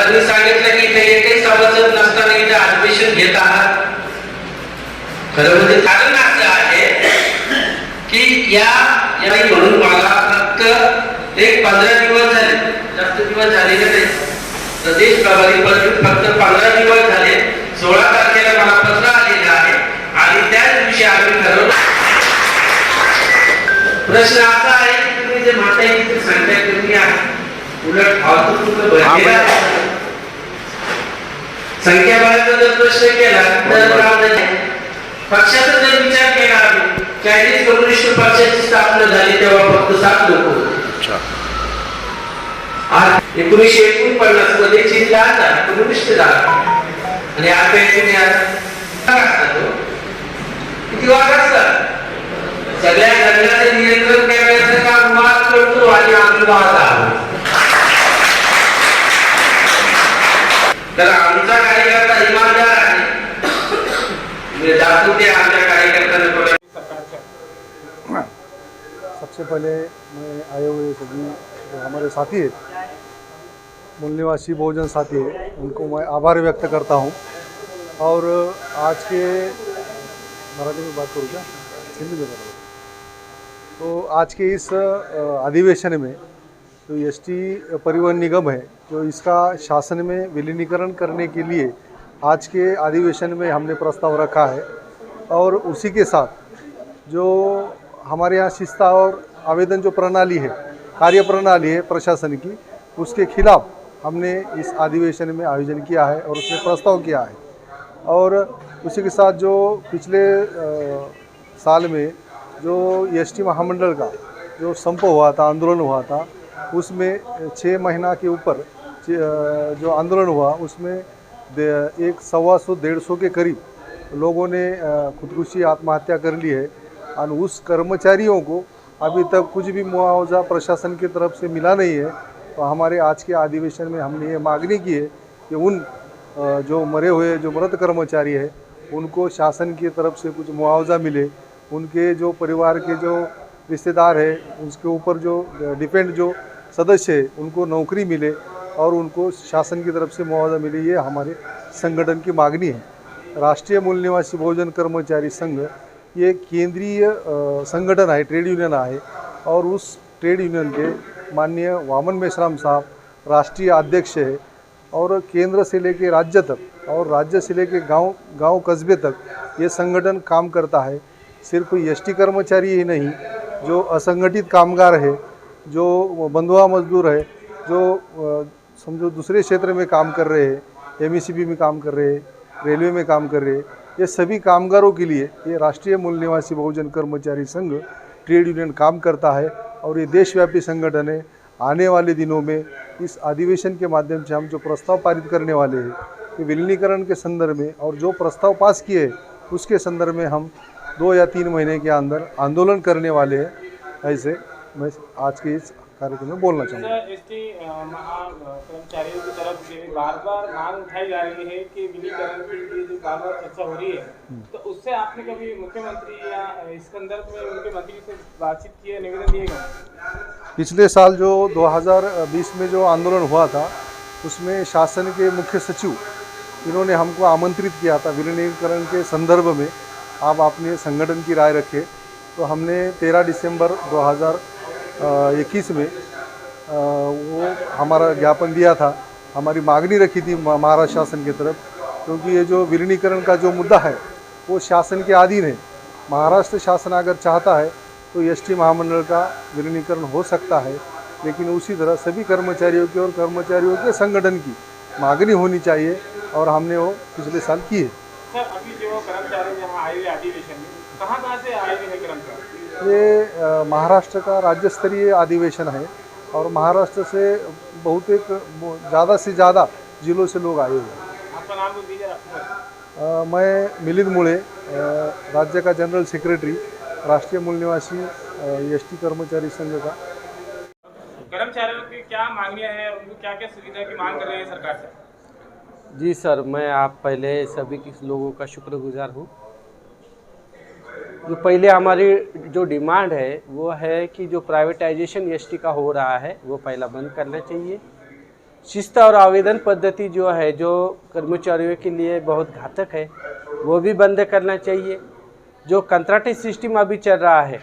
त्यांनी सांगितलं की इथे एकही सभासद नसताना इथे अधिवेशन घेत आहात. खरं म्हणजे कारण असं आहे की या म्हणून मला फक्त एक 15 दिवस झाले, जास्त दिवस झालेले नाही. प्रदेश प्रभारी पद फक्त 15 दिवस झाले. 16 तारखेला मला पत्र आलेलं आहे आणि त्याच दिवशी आम्ही ठरवलं. प्रश्न असा आहे की तुम्ही जे माताची संख्या कमी आहे, उलट संख्या बळाचा जर प्रश्न केला तर पक्षाचा जर विचार केला आम्ही 40 कम्युनिस्ट पक्षाची स्थापना झाली तेव्हा फक्त 7 लोक होते. आज 1949 मध्ये चीन 10 झाला, कम्युनिस्ट झाला आणि आता किती वाट असतात. सगळ्या जगाचे नियंत्रण करण्याचं काम वाद करतो आणि आम्ही वाद आहोत. तर आमचा कार्यकर्ता इमानदार आहे. सबसे पहले मैं आए हुए सभी जो हमारे साथी हैं, मूल निवासी बहुजन साथी हैं, उनको मैं आभार व्यक्त करता हूं. और आज के मराठी में बात करूँ क्या, हिंदी में करूँ? तो आज के इस अधिवेशन में जो एसटी परिवहन निगम है, जो इसका शासन में विलीनीकरण करने के लिए आज के अधिवेशन में हमने प्रस्ताव रखा है. और उसी के साथ जो हमारे यहाँ शिस्ता और आवेदन जो प्रणाली है, कार्य प्रणाली है प्रशासन की, उसके खिलाफ हमने इस अधिवेशन में आयोजन किया है और उसमें प्रस्ताव किया है. और उसी के साथ जो पिछले साल में जो एसटी महामंडल का जो संप हुआ था, आंदोलन हुआ था, उसमें 6 महीना के ऊपर जो आंदोलन हुआ उसमें 125-150 के करीब लोगों ने खुदकुशी आत्महत्या कर ली है. और उस कर्मचारियों को अभी तक कुछ भी मुआवजा प्रशासन की तरफ से मिला नहीं है. तो हमारे आज के अधिवेशन में हमने ये मांगनी की है कि उन जो मरे हुए जो मृत कर्मचारी है उनको शासन की तरफ से कुछ मुआवजा मिले. उनके जो परिवार के जो रिश्तेदार है उसके ऊपर जो डिपेंड जो सदस्य है उनको नौकरी मिले और उनको शासन की तरफ से मुआवजा मिले. ये हमारे संगठन की मांगनी है. राष्ट्रीय मूल निवासी बहुजन कर्मचारी संघ ये केंद्रीय संगठन है, ट्रेड यूनियन है. और उस ट्रेड यूनियन के माननीय वामन मेश्राम साहब राष्ट्रीय अध्यक्ष है. और केंद्र से लेके राज्य तक और राज्य से लेके गांव कस्बे तक ये संगठन काम करता है. सिर्फ एसटी कर्मचारी ही नहीं, जो असंगठित कामगार है, जो बंधुआ मजदूर है, जो समझो दूसरे क्षेत्र में काम कर रहे हैं, एमएससीबी में काम कर रहे हैं, रेलवे में काम कर रहे हैं, ये सभी कामगारों के लिए ये राष्ट्रीय मूल निवासी बहुजन कर्मचारी संघ ट्रेड यूनियन काम करता है. और ये देशव्यापी संगठन है. आने वाले दिनों में इस अधिवेशन के माध्यम से हम जो प्रस्ताव पारित करने वाले हैं कि विलीनीकरण के संदर्भ में और जो प्रस्ताव पास किए हैं उसके संदर्भ में हम 2 या 3 महीने के अंदर आंदोलन करने वाले हैं. ऐसे मैं आज के इस कार्यक्रम में बोलना चाहूँगा. एसटी कर्मचारियों की तरफ से बार-बार मांग उठाई जा रही है कि विलीनीकरण की जो बार-बार चर्चा हो रही है, तो उससे आपने कभी मुख्यमंत्री या इस संदर्भ में उनके मंत्री से बातचीत की है, निवेदन दिएगा? पिछले साल जो 2020 में जो आंदोलन हुआ था उसमें शासन के मुख्य सचिव इन्होंने हमको आमंत्रित किया था विलीनीकरण के संदर्भ में आप अपने संगठन की राय रखें. तो हमने 13 दिसंबर 2021 में वो हमारा ज्ञापन दिया था. हमारी मांगनी रखी थी महाराष्ट्र शासन की तरफ, क्योंकि ये जो विलीनीकरण का जो मुद्दा है वो शासन के अधीन है. महाराष्ट्र शासन अगर चाहता है तो एसटी महामंडल का विलीनीकरण हो सकता है, लेकिन उसी तरह सभी कर्मचारियों की और कर्मचारियों के संगठन की मांगनी होनी चाहिए और हमने वो पिछले साल की है. सर, अभी जो कर्मचारी यहाँ आए हुए अधिवेशन में कहाँ से आए हुए हैं कर्मचारी? ये महाराष्ट्र का राज्य स्तरीय अधिवेशन है और महाराष्ट्र से बहुत एक ज़्यादा से ज़्यादा जिलों से लोग आए हुए हैं. आपका नाम बोल दीजिए. मैं मिलिंद मुळे, राज्य का जनरल सेक्रेटरी, राष्ट्रीय मूल निवासी एसटी कर्मचारी संघ का. कर्मचारियों की क्या मांगियाँ हैं, उनको क्या क्या सुविधा की मांग कर रहे हैं सरकार से? जी सर, मैं आप पहले सभी लोगों का शुक्रगुजार हूँ. जो पहले हमारी जो डिमांड है वो है कि जो प्राइवेटाइजेशन एसटी का हो रहा है वो पहला बंद करना चाहिए. शिस्त और आवेदन पद्धति जो है, जो कर्मचारियों के लिए बहुत घातक है, वो भी बंद करना चाहिए। जो कंट्राक्टी सिस्टम अभी चल रहा है,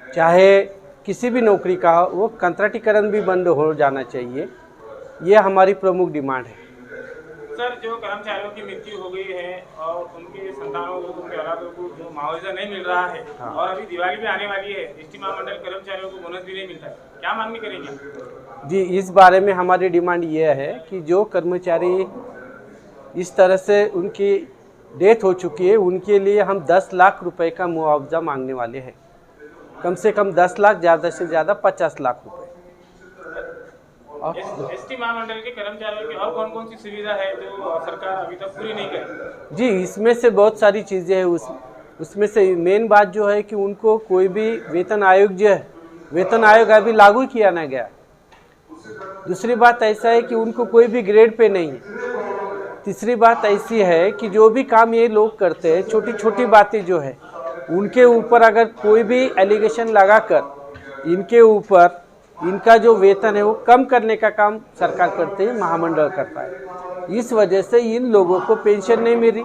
चाहे किसी भी नौकरी का हो, वो कंट्राक्टीकरण भी बंद हो जाना चाहिए। ये हमारी प्रमुख डिमांड है। सर, जो कर्मचारियों की मृत्यु हो गई है और उनके संतानों को, उनके औलादों को जो मुआवजा नहीं मिल रहा है, हाँ। और अभी दिवाली भी आने वाली है, एसटी महामंडल कर्मचारियों को बोनस भी नहीं मिलता है, क्या मांग करेंगे? जी, इस बारे में हमारी डिमांड ये है कि जो कर्मचारी इस तरह से उनकी डेथ हो चुकी है, उनके लिए हम 10 लाख रुपए का मुआवजा मांगने वाले हैं। कम से कम 10 लाख, ज़्यादा से ज़्यादा 50 लाख रुपए। एसटी महामंडल के कर्मचारियों की और कौन कौन सी सुविधा है जो सरकार अभी तक पूरी नहीं करी? जी, इसमें से बहुत सारी चीज़ें हैं। उसमें से मेन बात जो है कि उनको कोई भी वेतन आयोग जो है, वेतन आयोग अभी लागू किया ना गया। दूसरी बात ऐसा है कि उनको कोई भी ग्रेड पे नहीं है। तीसरी बात ऐसी है कि जो भी काम ये लोग करते हैं, छोटी छोटी बातें जो है, उनके ऊपर अगर कोई भी एलिगेशन लगाकर इनके ऊपर इनका जो वेतन है वो कम करने का काम सरकार करते है, महामंडल करता है। इस वजह से इन लोगों को पेंशन नहीं मिल रही,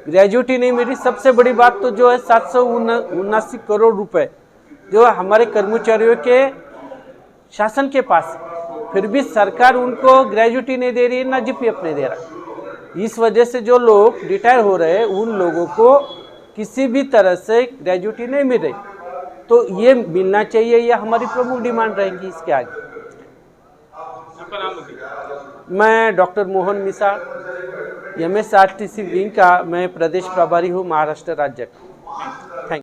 ग्रेजुएटी नहीं मिल रही। सबसे बड़ी बात तो जो है 779 करोड़ रुपए जो हमारे कर्मचारियों के शासन के पास है, फिर भी सरकार उनको ग्रेजुएटी नहीं दे रही है, ना जीपीएफ नहीं दे रहा। इस वजह से जो लोग रिटायर हो रहे हैं, उन लोगों को किसी भी तरह से ग्रेजुएटी नहीं मिल रही। तो ये मिलना चाहिए, ये हमारी प्रमुख डिमांड रहेगी। इसके आगे आपका नाम बताइए। मैं डॉक्टर मोहन मिसाल, MSRTC विंग का मैं प्रदेश प्रभारी हूँ, महाराष्ट्र राज्य का।